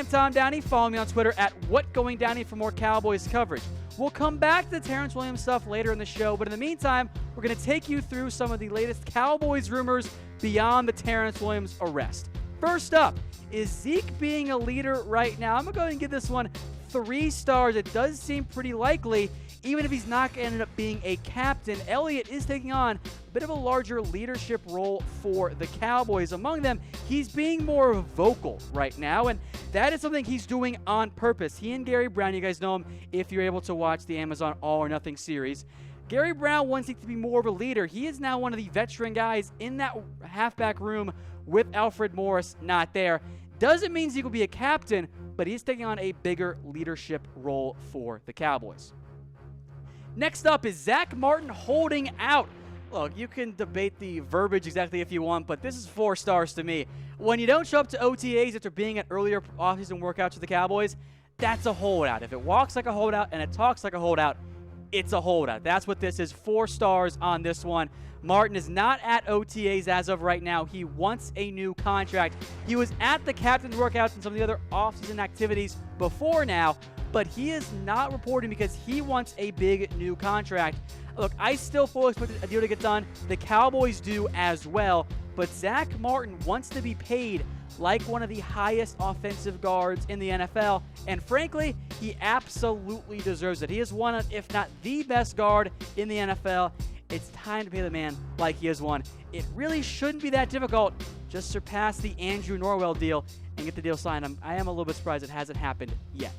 Tom Downey. Follow me on Twitter at WhatGoingDowney for more Cowboys coverage. We'll come back to the Terrence Williams stuff later in the show, but in the meantime, we're going to take you through some of the latest Cowboys rumors beyond the Terrence Williams arrest. First up, is Zeke being a leader right now? I'm going to go ahead and give this one 3 stars. It does seem pretty likely, even if he's not going to end up being a captain. Elliott is taking on a bit of a larger leadership role for the Cowboys. Among them, he's being more vocal right now, and that is something he's doing on purpose. He and Gary Brown, you guys know him if you're able to watch the Amazon All or Nothing series. Gary Brown wants Zeke to be more of a leader. He is now one of the veteran guys in that halfback room with Alfred Morris not there. Doesn't mean Zeke will be a captain, but he's taking on a bigger leadership role for the Cowboys. Next up is Zack Martin holding out. Look, you can debate the verbiage exactly if you want, but this is 4 stars to me. When you don't show up to OTAs after being at earlier offseason workouts with the Cowboys, that's a holdout. If it walks like a holdout and it talks like a holdout, it's a holdout. That's what this is. 4 stars on this one. Martin is not at OTAs as of right now. He wants a new contract. He was at the captain's workouts and some of the other offseason activities before now, but he is not reporting because he wants a big new contract. Look, I still fully expect a deal to get done. The Cowboys do as well, but Zack Martin wants to be paid like one of the highest offensive guards in the NFL, and frankly, he absolutely deserves it. He is one of, if not the best guard in the NFL. It's time to pay the man like he is one. It really shouldn't be that difficult. Just surpass the Andrew Norwell deal and get the deal signed. I am a little bit surprised it hasn't happened yet.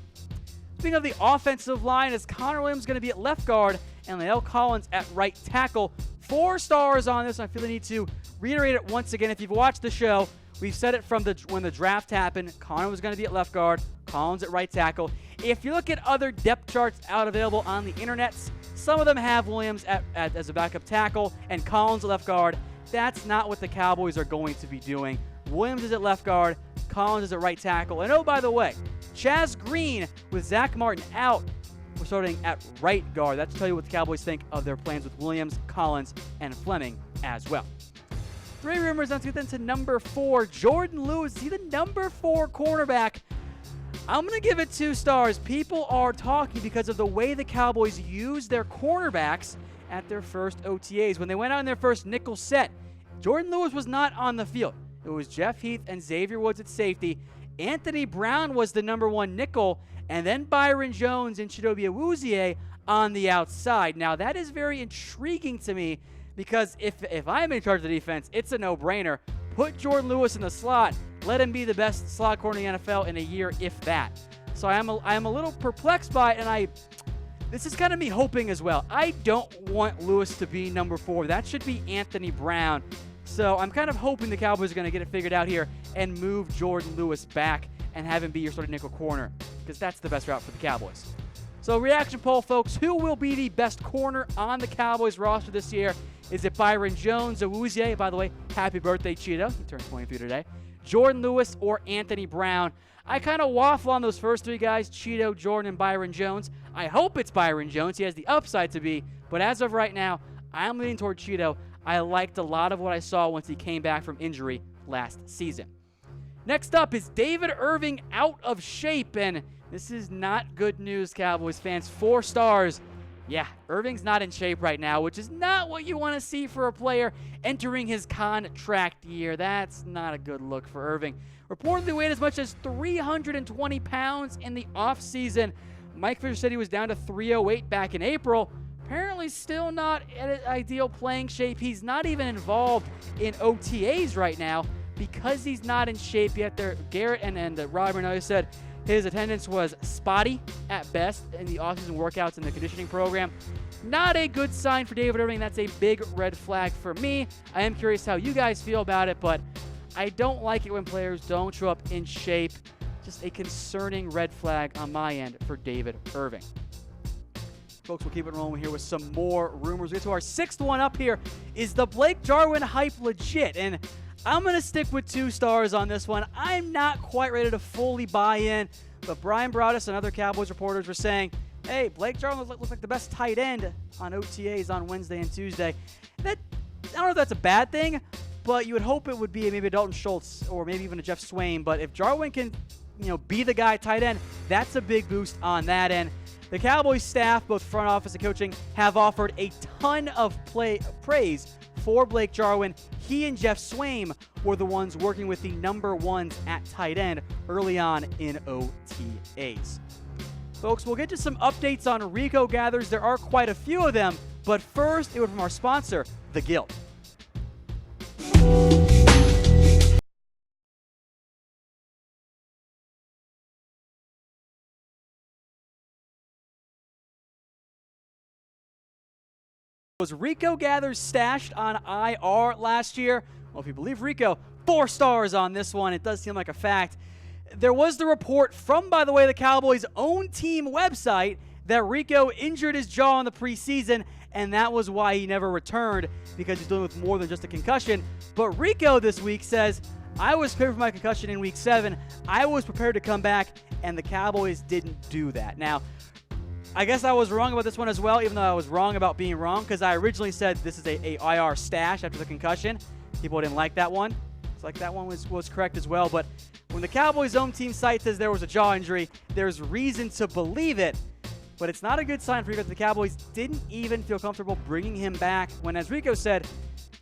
Speaking of the offensive line, is Connor Williams going to be at left guard and Lael Collins at right tackle? 4 stars on this. I feel the need to reiterate it once again. If you've watched the show, we've said it from when the draft happened. Connor was going to be at left guard, Collins at right tackle. If you look at other depth charts available on the internets, some of them have Williams as a backup tackle and Collins at left guard. That's not what the Cowboys are going to be doing. Williams is at left guard, Collins is at right tackle. And oh, by the way, Chaz Green with Zack Martin out, we're starting at right guard. That should tell you what the Cowboys think of their plans with Williams, Collins, and Fleming as well. 3 rumors. Let's get into number 4. Jourdan Lewis, is he the number 4 cornerback? I'm going to give it 2 stars. People are talking because of the way the Cowboys use their cornerbacks at their first OTAs. When they went out in their first nickel set, Jourdan Lewis was not on the field. It was Jeff Heath and Xavier Woods at safety. Anthony Brown was the number 1 nickel, and then Byron Jones and Chidobe Awuzie on the outside. Now, that is very intriguing to me because if I'm in charge of the defense, it's a no-brainer. Put Jourdan Lewis in the slot. Let him be the best slot corner in the NFL in a year, if that. So I am a little perplexed by it, and this is kind of me hoping as well. I don't want Lewis to be number 4. That should be Anthony Brown. So I'm kind of hoping the Cowboys are going to get it figured out here and move Jourdan Lewis back and have him be your sort of nickel corner, because that's the best route for the Cowboys. So reaction poll, folks. Who will be the best corner on the Cowboys roster this year? Is it Byron Jones, Awuzie? By the way, happy birthday, Cheeto. He turned 23 today. Jourdan Lewis or Anthony Brown? I kind of waffle on those first 3 guys, Cheeto, Jourdan, and Byron Jones. I hope it's Byron Jones. He has the upside to be. But as of right now, I'm leaning toward Cheeto. I liked a lot of what I saw once he came back from injury last season. Next up is David Irving out of shape, and this is not good news, Cowboys fans. 4 stars. Yeah, Irving's not in shape right now, which is not what you want to see for a player entering his contract year. That's not a good look for Irving. Reportedly weighed as much as 320 pounds in the offseason. Mike Fisher said he was down to 308 back in April. Apparently still not at ideal playing shape. He's not even involved in OTAs right now because he's not in shape yet. Garrett and Rob Bernal said his attendance was spotty at best in the offseason workouts and the conditioning program. Not a good sign for David Irving. That's a big red flag for me. I am curious how you guys feel about it, but I don't like it when players don't show up in shape. Just a concerning red flag on my end for David Irving. Folks, we'll keep it rolling here with some more rumors. We get to our 6th one up here. Is the Blake Jarwin hype legit? And I'm going to stick with 2 stars on this one. I'm not quite ready to fully buy in, but Brian Broaddus and other Cowboys reporters were saying, hey, Blake Jarwin looks like the best tight end on OTAs on Wednesday and Tuesday. I don't know if that's a bad thing, but you would hope it would be maybe a Dalton Schultz or maybe even a Jeff Swain. But if Jarwin can be the guy tight end, that's a big boost on that end. The Cowboys staff, both front office and coaching, have offered a ton of praise for Blake Jarwin. He and Jeff Swaim were the ones working with the number ones at tight end early on in OTAs. Folks, we'll get to some updates on Rico Gathers. There are quite a few of them, but first, it was from our sponsor, The Guild. Was Rico Gathers stashed on IR last year? Well, if you believe Rico, 4 stars on this one. It does seem like a fact. There was the report from, by the way, the Cowboys' own team website that Rico injured his jaw in the preseason, and that was why he never returned, because he's dealing with more than just a concussion. But Rico this week says, I was prepared for my concussion in week 7. I was prepared to come back, and the Cowboys didn't do that. Now, I guess I was wrong about this one as well, even though I was wrong about being wrong, because I originally said this is a IR stash after the concussion. People didn't like that one. It's like that one was correct as well. But when the Cowboys' own team site says there was a jaw injury, there's reason to believe it. But it's not a good sign for Rico that the Cowboys didn't even feel comfortable bringing him back when, as Rico said,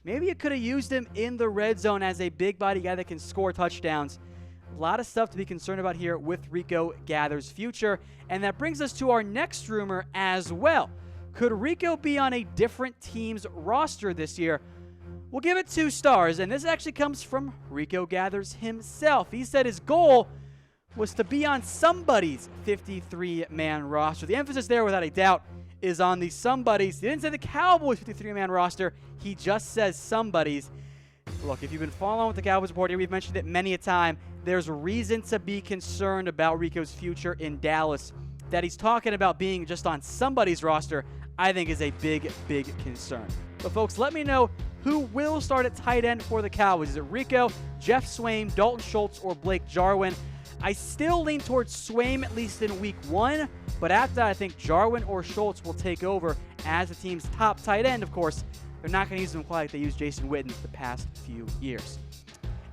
maybe you could have used him in the red zone as a big body guy that can score touchdowns. A lot of stuff to be concerned about here with Rico Gathers' future. And that brings us to our next rumor as well. Could Rico be on a different team's roster this year? We'll give it 2 stars, and this actually comes from Rico Gathers himself. He said his goal was to be on somebody's 53-man roster. The emphasis there, without a doubt, is on the somebody's. He didn't say the Cowboys' 53-man roster. He just says somebody's. Look, if you've been following with the Cowboys Report here, we've mentioned it many a time. There's reason to be concerned about Rico's future in Dallas. That he's talking about being just on somebody's roster, I think is a big, big concern. But folks, let me know who will start at tight end for the Cowboys. Is it Rico, Jeff Swaim, Dalton Schultz, or Blake Jarwin? I still lean towards Swaim at least in week 1, but after that, I think Jarwin or Schultz will take over as the team's top tight end. Of course, they're not going to use them quite like they used Jason Witten the past few years.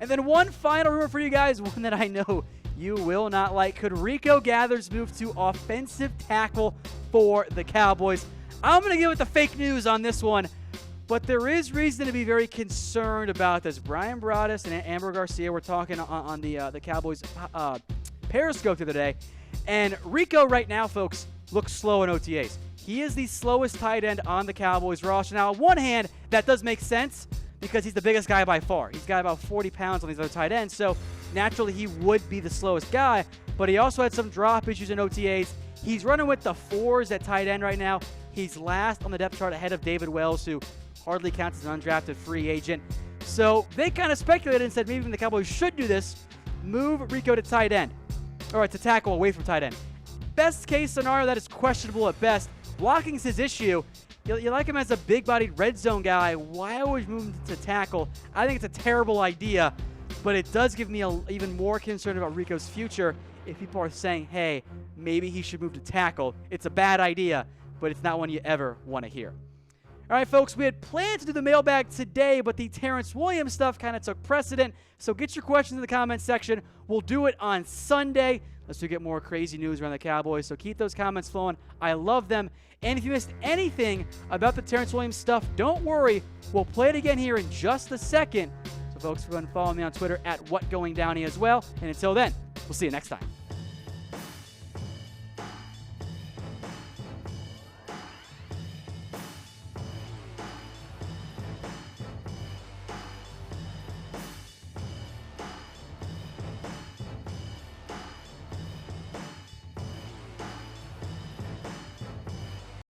And then one final rumor for you guys, one that I know you will not like. Could Rico Gathers move to offensive tackle for the Cowboys? I'm going to give it the fake news on this one, but there is reason to be very concerned about this. Brian Broaddus and Amber Garcia were talking on the Cowboys Periscope the other day, and Rico right now, folks, looks slow in OTAs. He is the slowest tight end on the Cowboys roster. Now, on one hand, that does make sense because he's the biggest guy by far. He's got about 40 pounds on these other tight ends, so naturally he would be the slowest guy, but he also had some drop issues in OTAs. He's running with the 4s at tight end right now. He's last on the depth chart ahead of David Wells, who hardly counts as an undrafted free agent. So they kind of speculated and said maybe even the Cowboys should do this, move Rico to tight end, or to tackle away from tight end. Best case scenario, that is questionable at best. Blocking's his issue. You like him as a big-bodied red zone guy. Why always move him to tackle? I think it's a terrible idea, but it does give me even more concern about Rico's future if people are saying, hey, maybe he should move to tackle. It's a bad idea, but it's not one you ever want to hear. All right, folks, we had planned to do the mailbag today, but the Terrence Williams stuff kind of took precedent. So get your questions in the comments section. We'll do it on Sunday, unless we get more crazy news around the Cowboys. So keep those comments flowing. I love them. And if you missed anything about the Terrence Williams stuff, don't worry. We'll play it again here in just a second. So, folks, go ahead and follow me on Twitter at WhatGoingDowney as well. And until then, we'll see you next time.